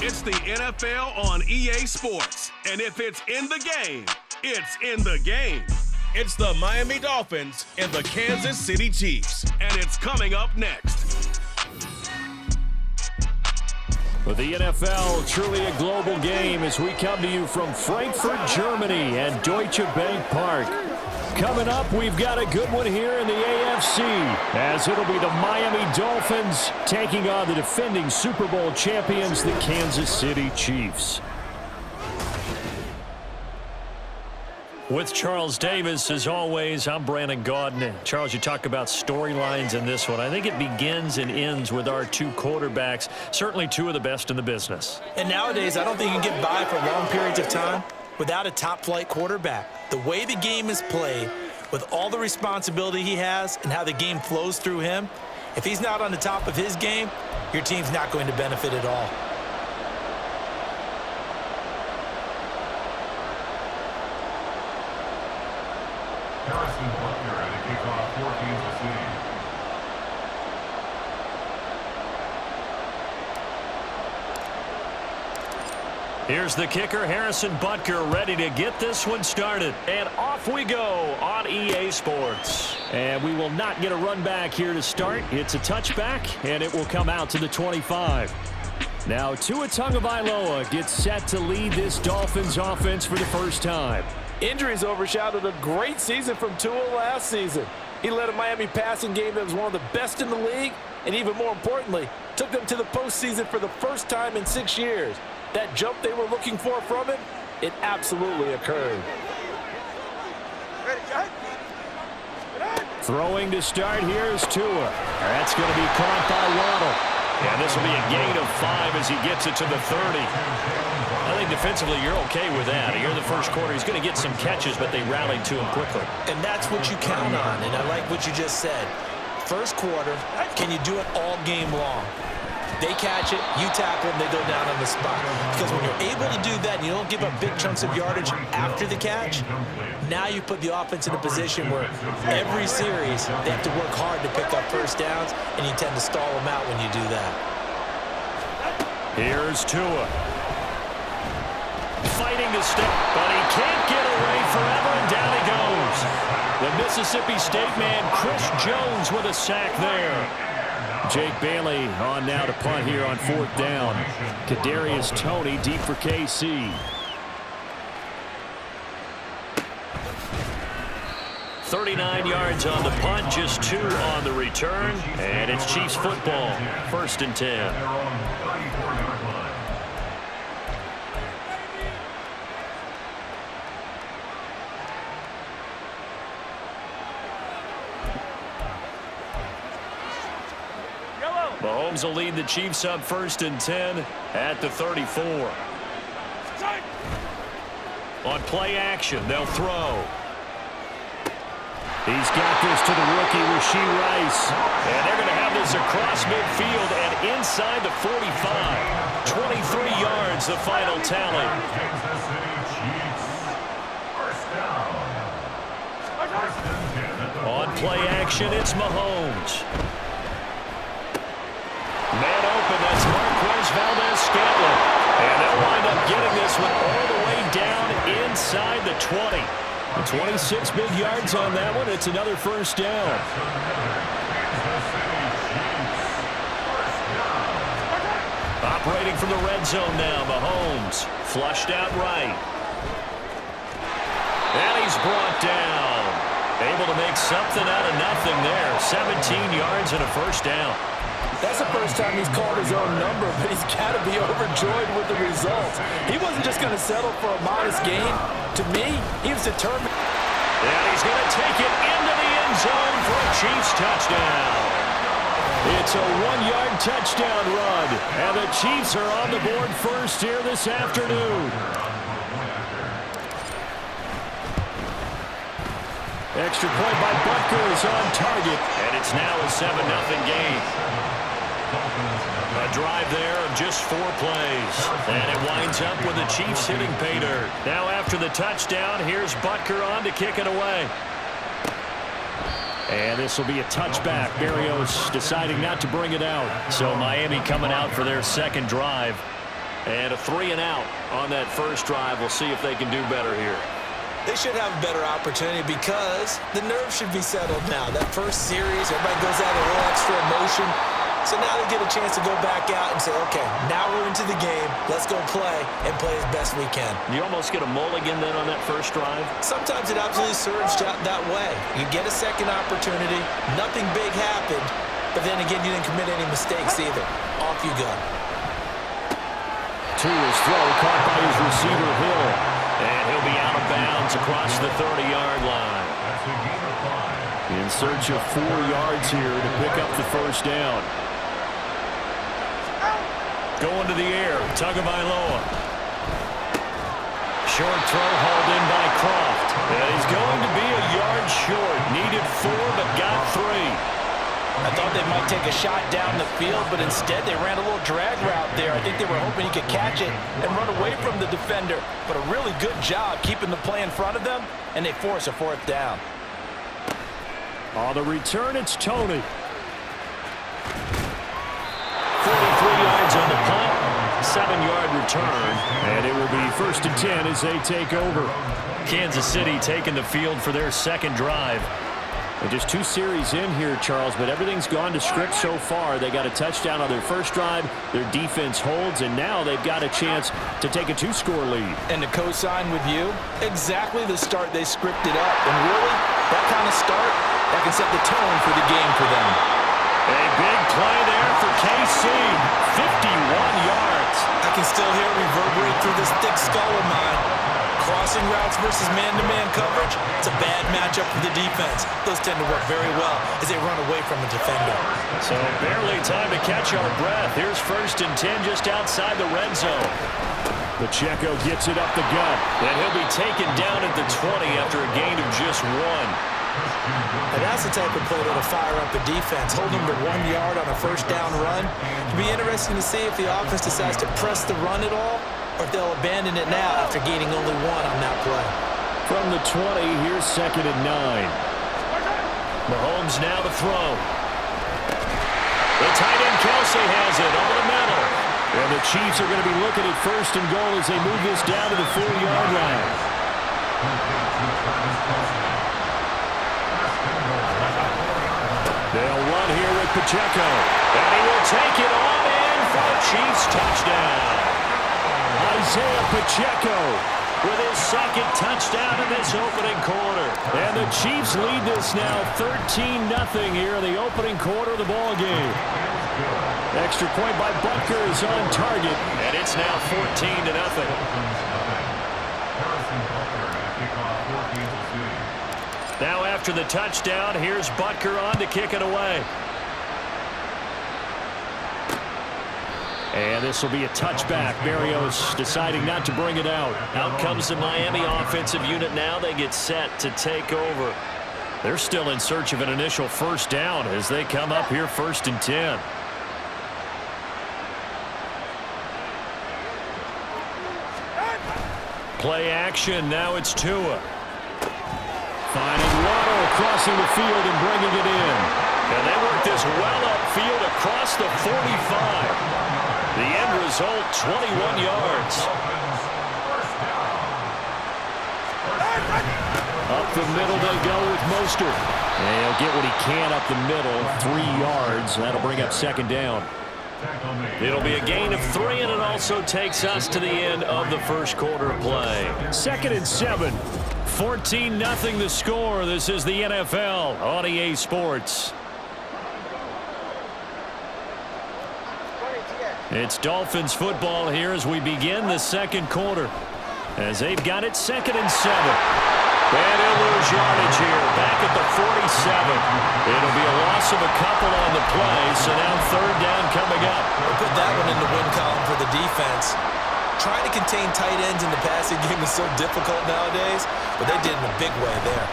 It's the NFL on EA Sports. And if it's in the game, it's in the game. It's the Miami Dolphins and the Kansas City Chiefs. And it's coming up next. With the NFL, truly a global game as we come to you from Frankfurt, Germany and Deutsche Bank Park. Coming up, we've got a good one here in the AFC, as it'll be the Miami Dolphins taking on the defending Super Bowl champions, the Kansas City Chiefs. With Charles Davis, as always, I'm Brandon Gaudin. Charles, you talk about storylines in this one. I think it begins and ends with our two quarterbacks, certainly two of the best in the business. And nowadays, I don't think you can get by for long periods of time without a top-flight quarterback. The way the game is played, with all the responsibility he has and how the game flows through him, if he's not on the top of his game, your team's not going to benefit at all. Here's the kicker, Harrison Butker, ready to get this one started. And off we go on EA Sports. And we will not get a run back here to start. It's a touchback, and it will come out to the 25. Now, Tua Tagovailoa gets set to lead this Dolphins offense for the first time. Injuries overshadowed a great season from Tua last season. He led a Miami passing game that was one of the best in the league, and even more importantly, took them to the postseason for the first time in 6 years. That jump they were looking for from him, it absolutely occurred. Throwing to start here is Tua. That's going to be caught by Waddle. And this will be a gain of 5 as he gets it to the 30. I think defensively you're okay with that. Here in the first quarter, he's going to get some catches, but they rallied to him quickly. And that's what you count on, and I like what you just said. First quarter, can you do it all game long? They catch it, you tackle them, they go down on the spot. Because when you're able to do that and you don't give up big chunks of yardage after the catch, now you put the offense in a position where every series they have to work hard to pick up first downs, and you tend to stall them out when you do that. Here's Tua. Fighting to step, but he can't get away forever, and down he goes. The Mississippi State man, Chris Jones, with a sack there. Jake Bailey on now to punt here on 4th down. Kadarius Toney deep for KC. 39 yards on the punt, just 2 on the return, and it's Chiefs football, 1st and 10. Mahomes will lead the Chiefs up 1st and 10 at the 34. On play action, they'll throw. He's got this to the rookie, Rashee Rice. And they're going to have this across midfield and inside the 45. 23 yards, the final tally. On play action, it's Mahomes. Man open, that's Marquez Valdez-Scantling. And they'll wind up getting this one all the way down inside the 20. 26 big yards on that one. It's another first down. Operating from the red zone now, Mahomes. Flushed out right. And he's brought down. Able to make something out of nothing there. 17 yards and a first down. That's the first time he's called his own number, but he's got to be overjoyed with the results. He wasn't just going to settle for a modest gain. To me, he was determined. And he's going to take it into the end zone for a Chiefs touchdown. It's a 1-yard touchdown run, and the Chiefs are on the board first here this afternoon. Extra point by Butker is on target, and it's now a 7-0 game. A drive there of just 4 plays. And it winds up with the Chiefs hitting pay dirt. Now after the touchdown, here's Butker on to kick it away. And this will be a touchback. Berrios deciding not to bring it out. So Miami coming out for their second drive. And a 3 and out on that first drive. We'll see if they can do better here. They should have a better opportunity because the nerves should be settled now. That first series, everybody goes out a little extra emotion. So now they get a chance to go back out and say, okay, now we're into the game. Let's go play and play as best we can. You almost get a mulligan then on that first drive? Sometimes it absolutely serves that way. You get a second opportunity. Nothing big happened. But then again, you didn't commit any mistakes either. Off you go. To his throw, caught by his receiver, Hill. And he'll be out of bounds across the 30-yard line. In search of 4 yards here to pick up the first down. Going to the air, Tagovailoa. Short throw hauled in by Croft. And he's going to be a yard short. Needed 4, but got 3. I thought they might take a shot down the field, but instead they ran a little drag route there. I think they were hoping he could catch it and run away from the defender. But a really good job keeping the play in front of them, and they force a 4th down. On the return, it's Tony. 43 yards on the punt, 7-yard return, and it will be 1st and 10 as they take over. Kansas City taking the field for their second drive. And just 2 series in here, Charles, but everything's gone to script so far. They got a touchdown on their first drive. Their defense holds, and now they've got a chance to take a 2-score lead. And to co-sign with you, exactly the start they scripted up. And really, that kind of start, that can set the tone for the game for them. A big play there for KC. 51 yards. I can still hear it reverberate through this thick skull of mine. Crossing routes versus man-to-man coverage, it's a bad matchup for the defense. Those tend to work very well as they run away from a defender. So barely time to catch our breath. Here's 1st and 10 just outside the red zone. Pacheco gets it up the gut. And he'll be taken down at the 20 after a gain of just 1. And that's the type of play that'll fire up the defense. Hold them to 1 yard on a first down run. It'll be interesting to see if the offense decides to press the run at all, or if they'll abandon it now after gaining only 1 on that play. From the 20, here's 2nd and 9. Mahomes now to throw. The tight end Kelsey has it over the middle. And the Chiefs are going to be looking at 1st and goal as they move this down to the 4-yard line. They'll run here with Pacheco. And he will take it on in for a Chiefs touchdown. Isaiah Pacheco with his 2nd touchdown in this opening quarter. And the Chiefs lead this now 13-0 here in the opening quarter of the ball game. Extra point by Butker is on target, and it's now 14-0. Now after the touchdown, here's Butker on to kick it away. And this will be a touchback. Berrios deciding not to bring it out. Out comes the Miami offensive unit now. They get set to take over. They're still in search of an initial first down as they come up here 1st and 10. Play action. Now it's Tua. Finding Waddle crossing the field and bringing it in. And they work this well upfield across the 45. The end result, 21 yards. Up the middle they go with Mostert. And he'll get what he can up the middle, 3 yards. That'll bring up 2nd down. It'll be a gain of 3, and it also takes us to the end of the first quarter of play. 2nd and 7. 14-0 the score. This is the NFL on EA Sports. It's Dolphins football here as we begin the second quarter. As they've got it 2nd and 7. And he'll lose yardage here, back at the 47. It'll be a loss of a couple on the play, so now 3rd down coming up. We'll put that one in the win column for the defense. Trying to contain tight ends in the passing game is so difficult nowadays, but they did in a big way there.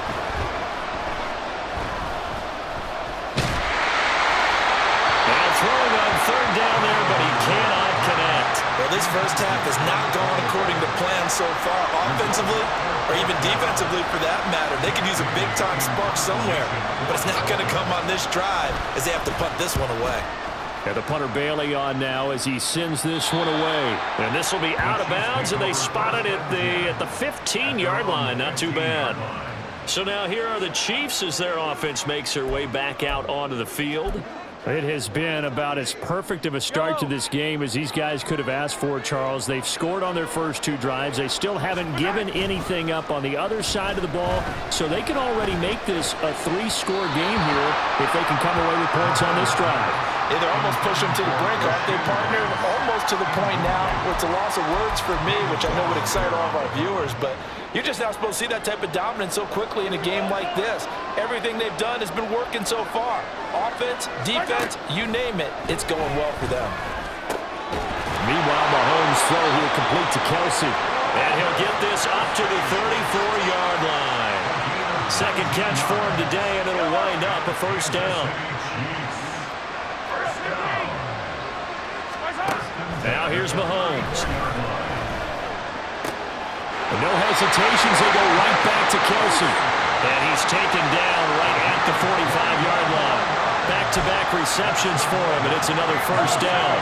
And throwing on 3rd down there, but he cannot connect. Well, this first half has not gone according to plan so far, offensively or even defensively for that matter. They could use a big-time spark somewhere, but it's not going to come on this drive as they have to punt this one away. And the punter Bailey on now as he sends this one away. And this will be out of bounds, and they spot it at the 15-yard line. Not too bad. So now here are the Chiefs as their offense makes their way back out onto the field. It has been about as perfect of a start to this game as these guys could have asked for, Charles. They've scored on their first 2 drives. They still haven't given anything up on the other side of the ball, so they can already make this a 3-score game here if they can come away with points on this drive. Yeah, they're almost pushing to the brink, aren't they, partner? Almost to the point now where it's a loss of words for me, which I know would excite all of our viewers, but you're just not supposed to see that type of dominance so quickly in a game like this. Everything they've done has been working so far. Offense, defense, you name it, it's going well for them. Meanwhile, Mahomes' throw here complete to Kelsey. And he'll get this up to the 34-yard line. Second catch for him today, and it'll wind up a first down. Now here's Mahomes. No hesitations, they go right back to Kelsey. And he's taken down right at the 45-yard line. Back-to-back receptions for him, and it's another first down.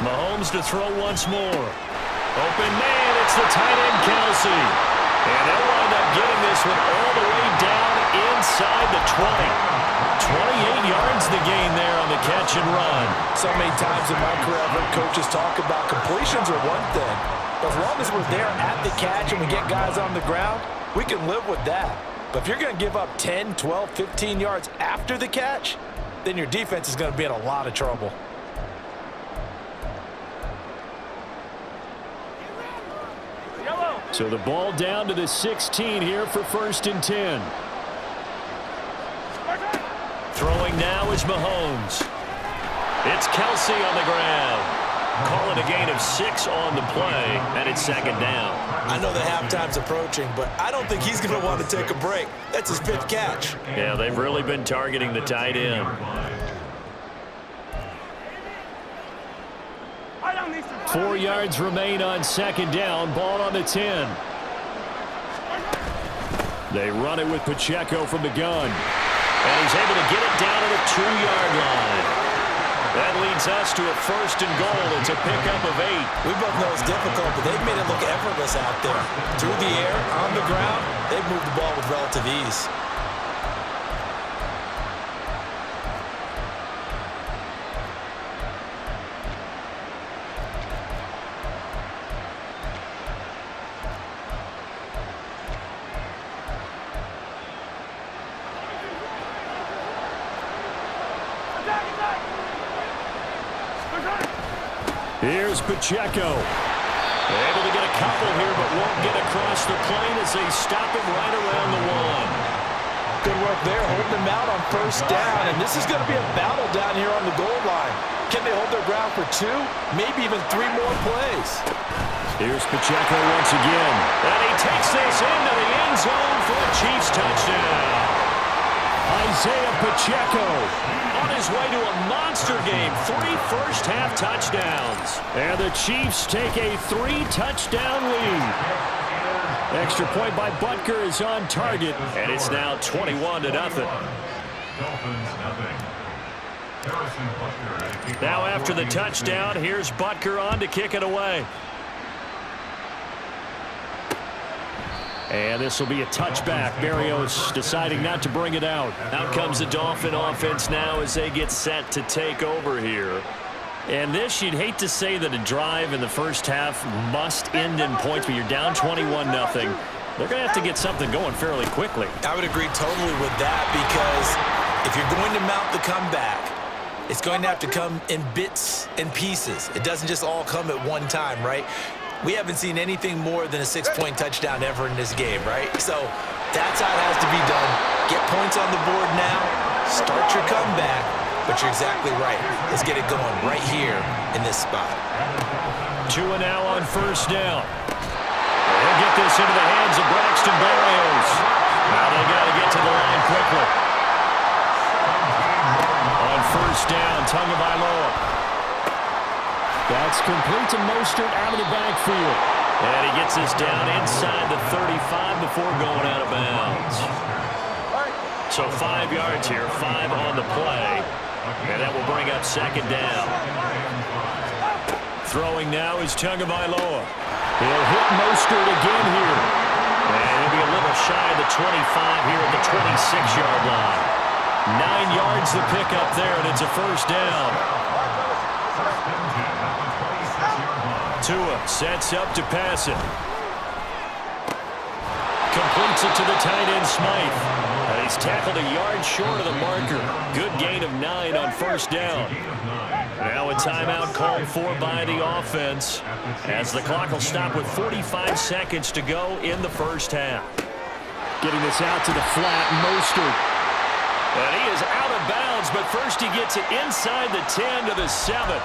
Mahomes to throw once more. Open man, it's the tight end Kelsey. And they'll wind up getting this one all the way down inside the 20. 28 yards the gain there on the catch and run. So many times in my career I've heard coaches talk about completions are one thing. But as long as we're there at the catch and we get guys on the ground, we can live with that. But if you're going to give up 10, 12, 15 yards after the catch, then your defense is going to be in a lot of trouble. So the ball down to the 16 here for 1st and 10. Throwing now is Mahomes. It's Kelsey on the ground. Call it a gain of 6 on the play, and it's 2nd down. I know the halftime's approaching, but I don't think he's going to want to take a break. That's his 5th catch. Yeah, they've really been targeting the tight end. Four yards remain on 2nd down. Ball on the 10. They run it with Pacheco from the gun. And he's able to get it down to the 2-yard line. That leads us to a 1st and goal. It's a pickup of 8. We both know it's difficult, but they've made it look effortless out there. Through the air, on the ground, they've moved the ball with relative ease. Here's Pacheco. Able to get a couple here, but won't get across the plane as they stop him right around the 1. Good work there, holding him out on 1st down. And this is going to be a battle down here on the goal line. Can they hold their ground for 2, maybe even 3 more plays? Here's Pacheco once again. And he takes this into the end zone for a Chiefs touchdown. Isaiah Pacheco on his way to a monster game. 3 first-half touchdowns. And the Chiefs take a 3-touchdown lead. Extra point by Butker is on target, and it's now 21-0. Now after the touchdown, here's Butker on to kick it away. And this will be a touchback. Berrios deciding not to bring it out. Out comes the Dolphin offense now as they get set to take over here. And this, you'd hate to say that a drive in the first half must end in points, but you're down 21-0. They're going to have to get something going fairly quickly. I would agree totally with that, because if you're going to mount the comeback, it's going to have to come in bits and pieces. It doesn't just all come at one time, right? We haven't seen anything more than a 6-point touchdown ever in this game, right? So that's how it has to be done. Get points on the board now, start your comeback, but you're exactly right. Let's get it going right here in this spot. 2 now on 1st down. They'll get this into the hands of Braxton Berrios. Now they got to get to the line quickly. On 1st down, Tagovailoa. That's complete to Mostert out of the backfield. And he gets this down inside the 35 before going out of bounds. So 5 yards here, 5 on the play. And that will bring up second down. Throwing now is Tagovailoa. He'll hit Mostert again here. And he'll be a little shy of the 25 here at the 26-yard line. 9 yards to pick up there, and it's a first down. Tua sets up to pass it. Completes it to the tight end, Smythe. And he's tackled a yard short of the marker. Good gain of 9 on first down. Now a timeout called for by the offense, as the clock will stop with 45 seconds to go in the first half. Getting this out to the flat, Mostert. And he is out of bounds, but first he gets it inside the 10 to the 7.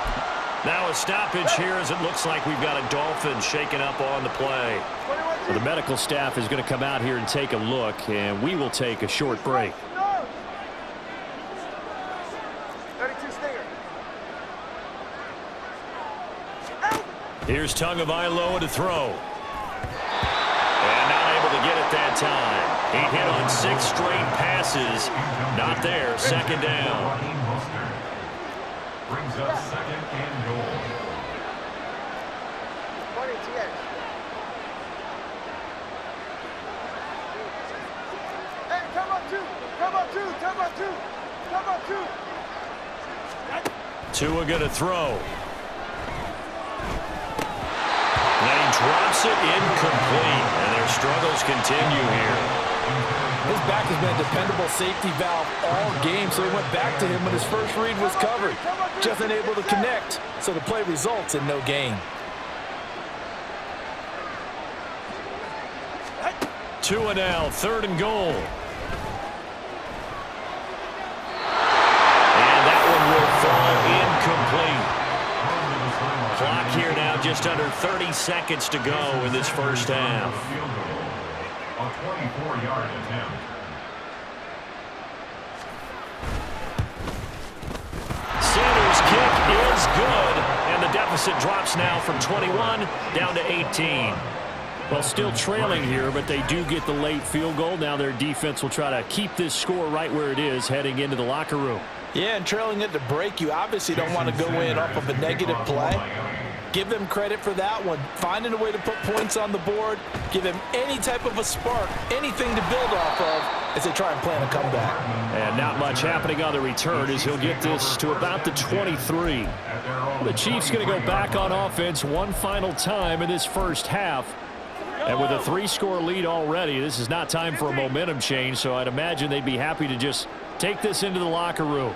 Now a stoppage here as it looks like we've got a Dolphins shaken up on the play. Well, the medical staff is going to come out here and take a look, and we will take a short break. Here's Tagovailoa to throw. And not able to get it that time. He hit on 6 straight passes. Not there. Second down. Brings up second and goal. Hey, come on two. Tua gonna throw. And he drops it incomplete. And their struggles continue here. His back has been a dependable safety valve all game, so he went back to him when his first read was covered. Just unable to connect, so the play results in no gain. Tua now, 3rd and goal. And that one will fall incomplete. Clock here now, just under 30 seconds to go in this first half. A 24-yard attempt. Sanders' kick is good, and the deficit drops now from 21 down to 18. Well, still trailing here, but they do get the late field goal. Now their defense will try to keep this score right where it is heading into the locker room. Yeah, and trailing at the break, you obviously don't want to go in off of a negative play. Give them credit for that one. Finding a way to put points on the board. Give them any type of a spark, anything to build off of as they try and plan a comeback. And not much happening on the return as he'll get this to about the 23. The Chiefs going to go back on offense one final time in this first half. And with a 3-score lead already, this is not time for a momentum change, so I'd imagine they'd be happy to just take this into the locker room.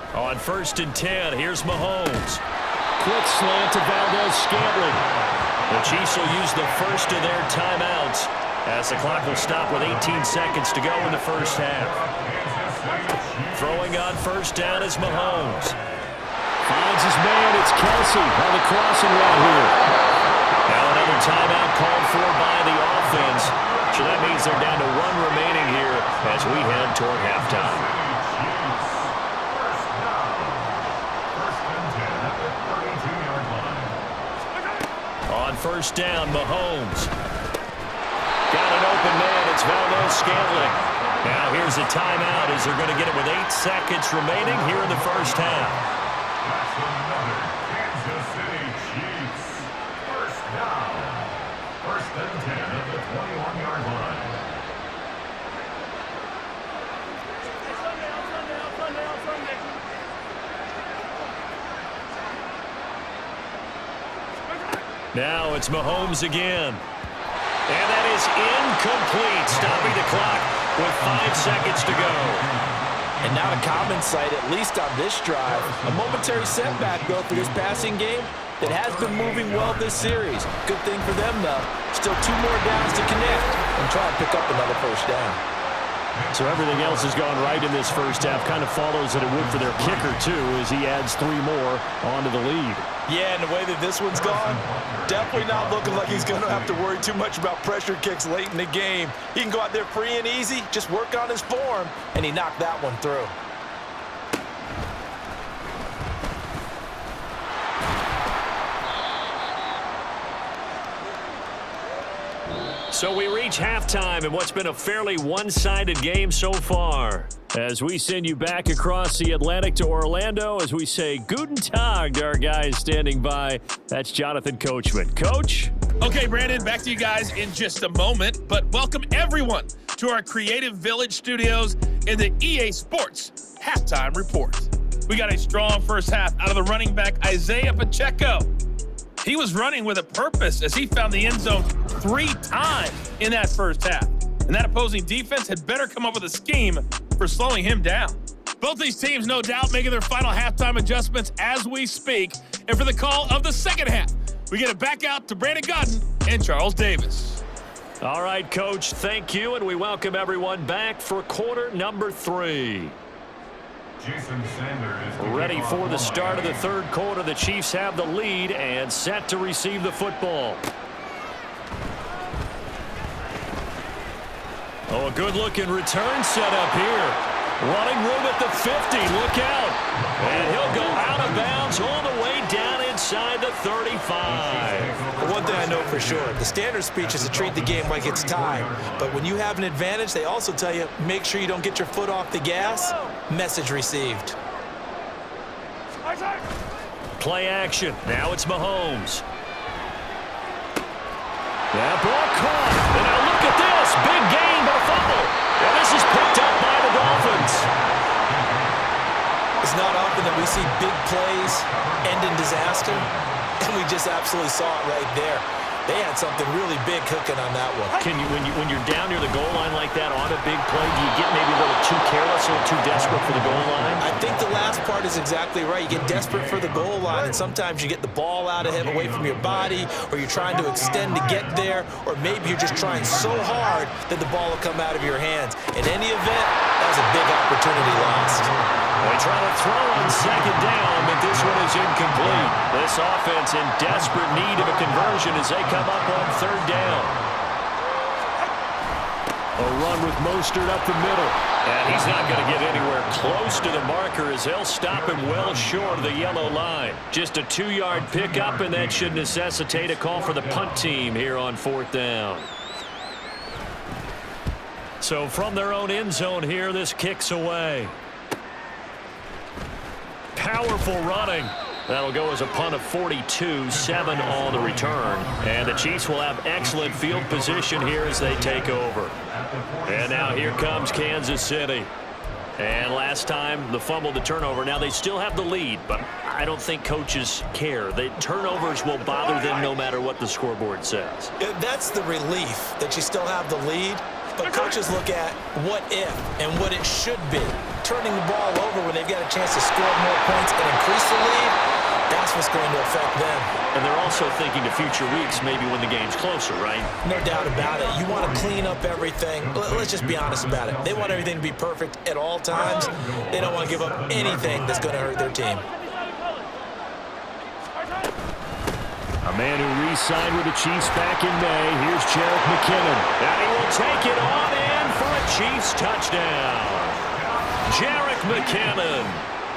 On 1st and 10, here's Mahomes. Quick slant to Valdez-Scantling. The Chiefs will use the first of their timeouts as the clock will stop with 18 seconds to go in the first half. Throwing on 1st down is Mahomes. Finds his man. It's Kelsey on the crossing route here. Now another timeout called for by the offense. So that means they're down to 1 remaining here as we head toward halftime. On 1st down, Mahomes. Got an open man. It's Valdez-Scantling. Now here's a timeout as they're going to get it with 8 seconds remaining here in the first half. That's another Kansas City Chiefs. First down. 1st and 10 at the 21-yard line. Now it's Mahomes again. And that is incomplete, stopping the clock with 5 seconds to go. And not a common sight, at least on this drive. A momentary setback, though, for this passing game that has been moving well this series. Good thing for them, though. Still 2 more downs to connect and try and pick up another first down. So everything else has gone right in this first half. Kind of follows that it would for their kicker, too, as he adds 3 more onto the lead. Yeah, and the way that this one's gone, definitely not looking like he's going to have to worry too much about pressure kicks late in the game. He can go out there free and easy, just work on his form, and he knocked that one through. So we reach halftime in what's been a fairly one-sided game so far. As we send you back across the Atlantic to Orlando, as we say Guten Tag to our guys standing by, that's Jonathan Coachman. Coach? Okay, Brandon, back to you guys in just a moment, but welcome everyone to our Creative Village studios in the EA Sports Halftime Report. We got a strong first half out of the running back Isaiah Pacheco. He was running with a purpose as he found the end zone 3 times in that first half. And that opposing defense had better come up with a scheme for slowing him down. Both these teams, no doubt, making their final halftime adjustments as we speak. And for the call of the second half, we get it back out to Brandon Godden and Charles Davis. All right, Coach, thank you, and we welcome everyone back for quarter number 3. Jason Sanders Ready for the start of the third quarter. The Chiefs have the lead and set to receive the football. Oh, a good-looking return set up here. Running room at the 50. Look out. And he'll go out of bounds all the way down inside the 35. One thing I know for sure, the standard speech is to treat the game like it's tied. But when you have an advantage, they also tell you, make sure you don't get your foot off the gas. Message received. Play action. Now it's Mahomes. That ball caught. And now look at this. Big gain, but a fumble. And this is picked up by the Dolphins. It's not often that we see big plays end in disaster, and we just absolutely saw it right there. They had something really big cooking on that one. Can you, when you're down near the goal line like that on a big play, do you get maybe a little too careless, a little too desperate for the goal line? I think the last part is exactly right. You get desperate for the goal line, and sometimes you get the ball out of him away from your body, or you're trying to extend to get there, or maybe you're just trying so hard that the ball will come out of your hands. In any event, that was a big opportunity lost. They try to throw on second down, but this one is incomplete. This offense in desperate need of a conversion as they come up on third down. A run with Mostert up the middle. And he's not going to get anywhere close to the marker as they'll stop him well short of the yellow line. Just a 2-yard pickup, and that should necessitate a call for the punt team here on fourth down. So from their own end zone here, this kicks away. Powerful running. That'll go as a punt of 42, 7 on the return. And the Chiefs will have excellent field position here as they take over. And now here comes Kansas City. And last time, the fumble, the turnover. Now they still have the lead, but I don't think coaches care. The turnovers will bother them no matter what the scoreboard says. That's the relief that you still have the lead. But coaches look at what if and what it should be. Turning the ball over when they've got a chance to score more points and increase the lead, that's what's going to affect them. And they're also thinking to future weeks, maybe when the game's closer, right? No doubt about it. You want to clean up everything. Let's just be honest about it. They want everything to be perfect at all times. They don't want to give up anything that's going to hurt their team. A man who re-signed with the Chiefs back in May. Here's Jerick McKinnon. And he will take it on in for a Chiefs touchdown. Jerick McKinnon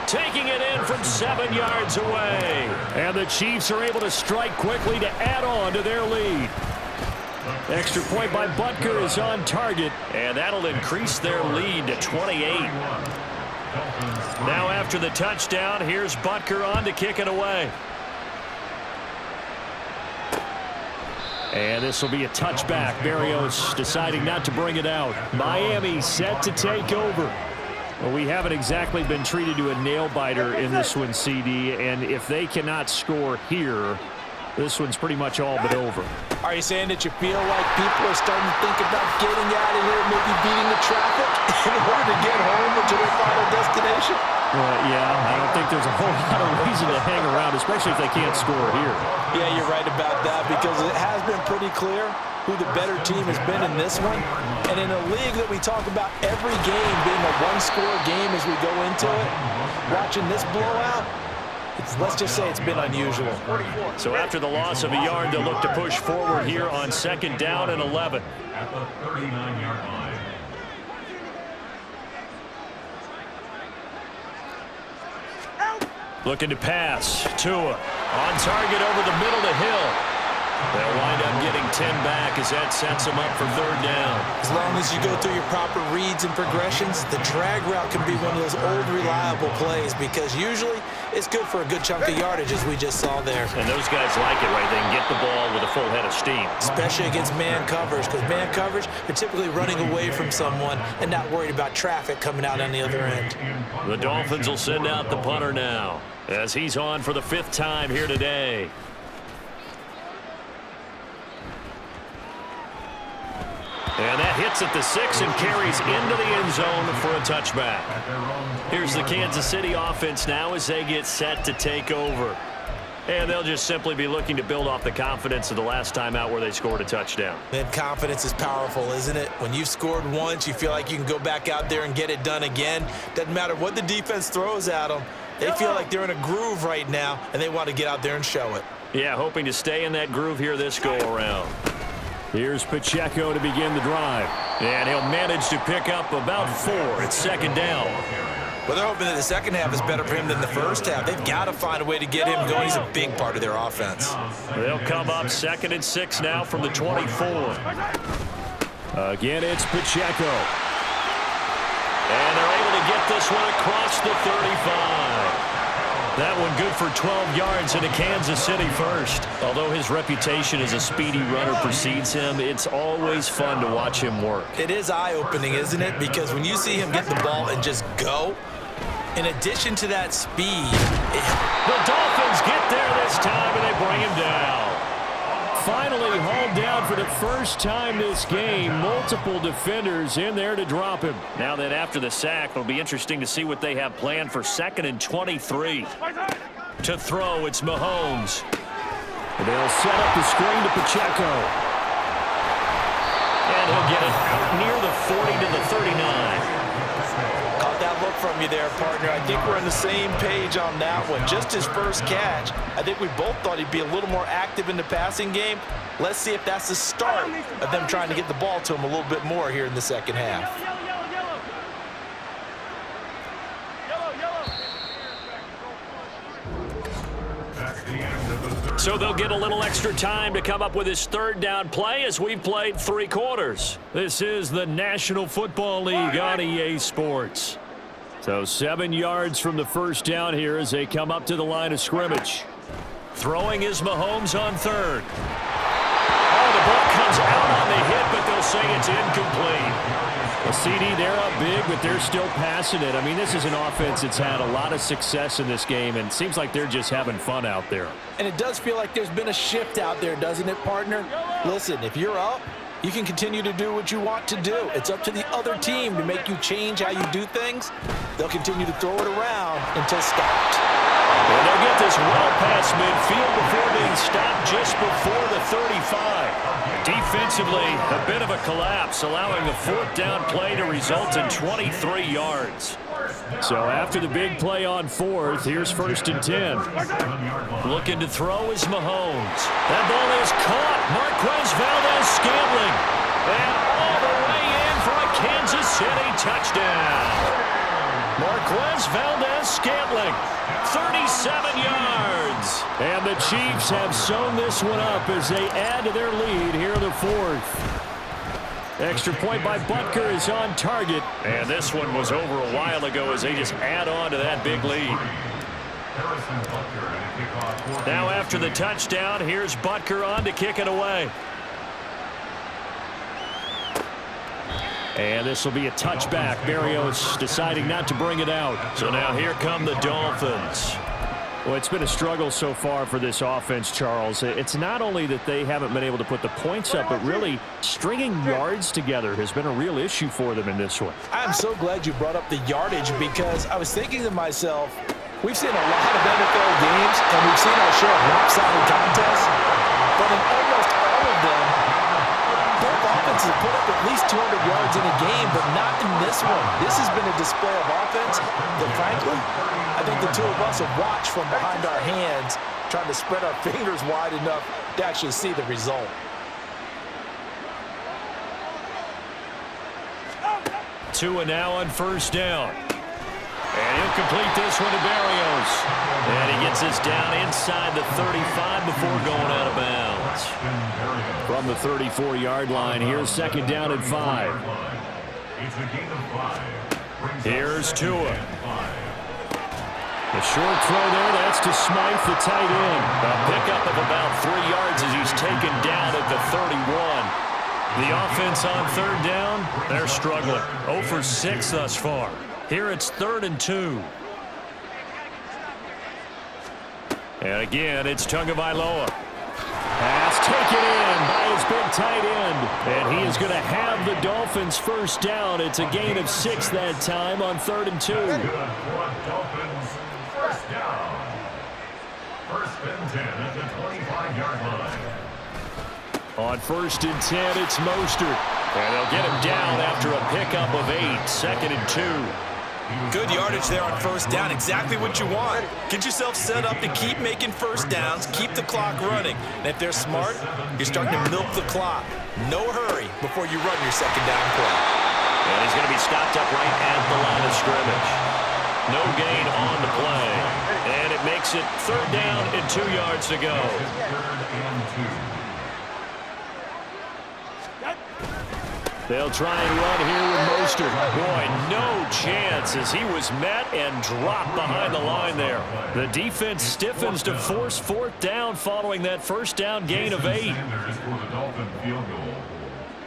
taking it in from 7 yards away. And the Chiefs are able to strike quickly to add on to their lead. Extra point by Butker is on target. And that'll increase their lead to 28. Now after the touchdown, here's Butker on to kick it away. And this will be a touchback. Berrios deciding not to bring it out. Miami set to take over. Well, we haven't exactly been treated to a nail-biter in this one, CD. And if they cannot score here, this one's pretty much all but over. Are you saying that you feel like people are starting to think about getting out of here, maybe beating the traffic in order to get home or to their final destination? Yeah, I don't think there's a whole lot of reason to hang around, especially if they can't score here. Yeah, you're right about that because it has been pretty clear who the better team has been in this one. And in a league that we talk about every game being a one-score game as we go into it, watching this blowout, let's just say it's been unusual. So after the loss of a yard, they'll look to push forward here on second down and 11. at the 39-yard line. Looking to pass. Tua on target over the middle to Hill. They'll wind up getting 10 back as that sets them up for third down. As long as you go through your proper reads and progressions, the drag route can be one of those old reliable plays because usually it's good for a good chunk of yardage as we just saw there. And those guys like it, right? They can get the ball with a full head of steam. Especially against man coverage, because man coverage, they're typically running away from someone and not worried about traffic coming out on the other end. The Dolphins will send out the punter now as he's on for the 5th time here today. And that hits at the 6 and carries into the end zone for a touchback. Here's the Kansas City offense now as they get set to take over. And they'll just simply be looking to build off the confidence of the last time out where they scored a touchdown. And confidence is powerful, isn't it? When you've scored once, you feel like you can go back out there and get it done again. Doesn't matter what the defense throws at them. They feel like they're in a groove right now, and they want to get out there and show it. Yeah, hoping to stay in that groove here this go-around. Here's Pacheco to begin the drive. And he'll manage to pick up about 4. It's second down. Well, they're hoping that the second half is better for him than the first half. They've got to find a way to get him going. He's a big part of their offense. They'll come up 2nd and 6 now from the 24. Again, it's Pacheco. And they're able to get this one across the 35. That one good for 12 yards and a Kansas City first. Although his reputation as a speedy runner precedes him, it's always fun to watch him work. It is eye-opening, isn't it? Because when you see him get the ball and just go, in addition to that speed, the Dolphins get there this time and they bring him down. Finally hauled down for the first time this game. Multiple defenders in there to drop him. Now that after the sack, it'll be interesting to see what they have planned for 2nd and 23. To throw, it's Mahomes. They'll set up the screen to Pacheco. And he'll get it out near the 40 to the 39. Caught that look from you there, partner. I think we're on the same page on that one. Just his first catch. I think we both thought he'd be a little more active in the passing game. Let's see if that's the start of them trying to get the ball to him a little bit more here in the second half. So they'll get a little extra time to come up with his 3rd down play as we've played 3 quarters. This is the National Football League on EA Sports. So 7 yards from the first down here as they come up to the line of scrimmage. Throwing is Mahomes on 3rd. Oh, the ball comes out on the hit, but they'll say it's incomplete. A CD, they're up big, but they're still passing it. I mean, this is an offense that's had a lot of success in this game, and it seems like they're just having fun out there. And it does feel like there's been a shift out there, doesn't it, partner? Listen, if you're up, you can continue to do what you want to do. It's up to the other team to make you change how you do things. They'll continue to throw it around until stopped. And they'll get this well past midfield before being stopped just before the 35. Defensively, a bit of a collapse, allowing the 4th down play to result in 23 yards. So after the big play on 4th, here's 1st and 10. Looking to throw is Mahomes. That ball is caught. Marquez Valdez-Scantling. And all the way in for a Kansas City touchdown. Marquez Valdez-Scantling, 37 yards. And the Chiefs have sewn this one up as they add to their lead here in the 4th. Extra point by Butker is on target. And this one was over a while ago as they just add on to that big lead. Now after the touchdown, here's Butker on to kick it away. And this will be a touchback. Berrios deciding not to bring it out. So now here come the Dolphins. Well, it's been a struggle so far for this offense, Charles. It's not only that they haven't been able to put the points up, but really stringing yards together has been a real issue for them in this one. I'm so glad you brought up the yardage because I was thinking to myself, we've seen a lot of NFL games and we've seen our share of lopsided contests, but in almost all of them, both offenses have put up at least 200 yards in a game, but not in this one. This has been a display of offense that, frankly, I think the two of us have watched from behind our hands, trying to spread our fingers wide enough to actually see the result. Tua now on 1st down. And he'll complete this one to Berrios. And he gets this down inside the 35 before going out of bounds. yards. From the 34-yard line, here's second down and 5. Here's Tua. The short throw there, that's to Smythe, the tight end. A pickup of about 3 yards as he's taken down at the 31. The offense on third down, they're struggling. 0 for 6 thus far. Here it's 3rd and 2. And again, it's Tagovailoa. Pass taken in by his big tight end. And he is going to have the Dolphins first down. It's a gain of 6 that time on 3rd and 2. Dolphins first down. 1st and 10 at the 25-yard line. On 1st and 10, it's Mostert. And they'll get him down after a pickup of 8. 2nd and 2. Good yardage there on 1st down. Exactly what you want. Get yourself set up to keep making 1st downs, keep the clock running. And if they're smart, you're starting to milk the clock. No hurry before you run your 2nd down play. And he's going to be stopped up right at the line of scrimmage. No gain on the play. And it makes it 3rd down and 2 yards to go. 3rd and 2. They'll try and run here with Mostert. Boy, no chance as he was met and dropped behind the line there. The defense stiffens to force 4th down following that 1st down gain of 8. Sanders for the Dolphin field goal.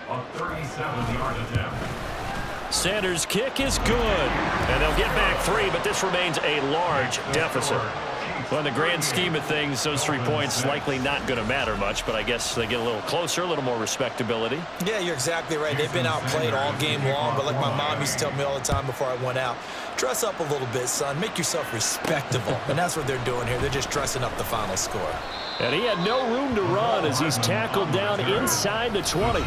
A 37-yard attempt. Sanders' kick is good. And they'll get back 3, but this remains a large deficit. Well, in the grand scheme of things, those 3 points likely not going to matter much, but I guess they get a little closer, a little more respectability. Yeah, you're exactly right. They've been outplayed all game long, but like my mom used to tell me all the time before I went out, dress up a little bit, son. Make yourself respectable. And that's what they're doing here. They're just dressing up the final score. And he had no room to run as he's tackled down inside the 20.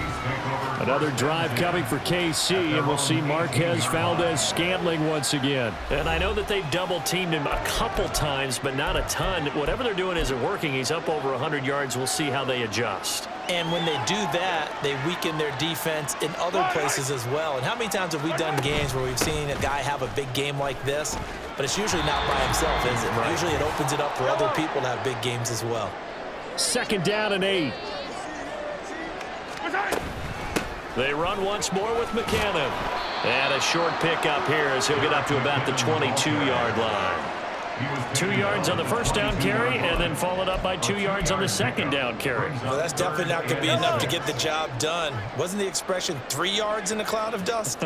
Another drive coming for KC, and we'll see Marquez Valdez-Scantling once again. And I know that they've double-teamed him a couple times, but not a ton. Whatever they're doing isn't working. He's up over 100 yards. We'll see how they adjust. And when they do that, they weaken their defense in other places as well. And how many times have we done games where we've seen a guy have a big game like this, but it's usually not by himself, is it? Right. Usually it opens it up for other people to have big games as well. 2nd down and 8. They run once more with McCannon. And a short pickup here as he'll get up to about the 22-yard line. 2 yards on the 1st down carry, and then followed up by 2 yards on the 2nd down carry. Well, that's definitely not going to be enough to get the job done. Wasn't the expression 3 yards in a cloud of dust?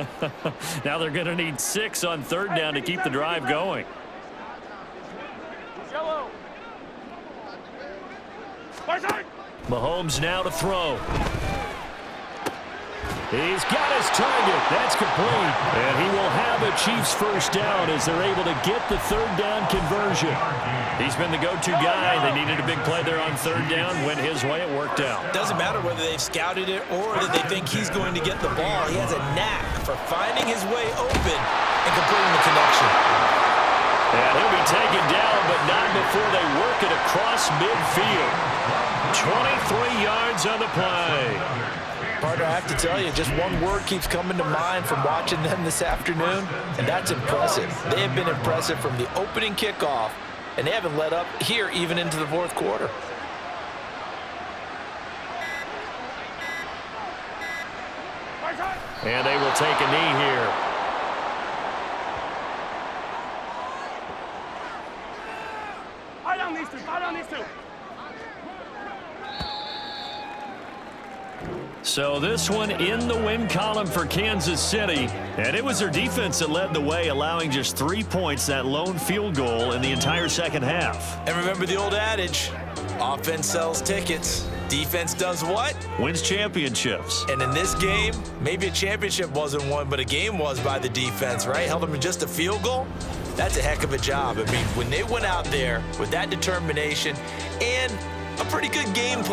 Now they're going to need 6 on 3rd down to keep the drive going. Mahomes now to throw. He's got his target. That's complete. And he will have a Chiefs first down as they're able to get the 3rd down conversion. He's been the go-to guy. They needed a big play there on 3rd down. Went his way. It worked out. Doesn't matter whether they've scouted it or that they think he's going to get the ball. He has a knack for finding his way open and completing the connection. And he'll be taken down, but not before they work it across midfield. 23 yards on the play. Partner, I have to tell you, just one word keeps coming to mind from watching them this afternoon, and that's impressive. They have been impressive from the opening kickoff, and they haven't let up here even into the 4th quarter. And they will take a knee here. So this one in the win column for Kansas City. And it was their defense that led the way, allowing just 3 points, that lone field goal in the entire 2nd half. And remember the old adage, offense sells tickets. Defense does what? Wins championships. And in this game, maybe a championship wasn't won, but a game was by the defense, right? Held them to just a field goal. That's a heck of a job. I mean, when they went out there with that determination and a pretty good game plan.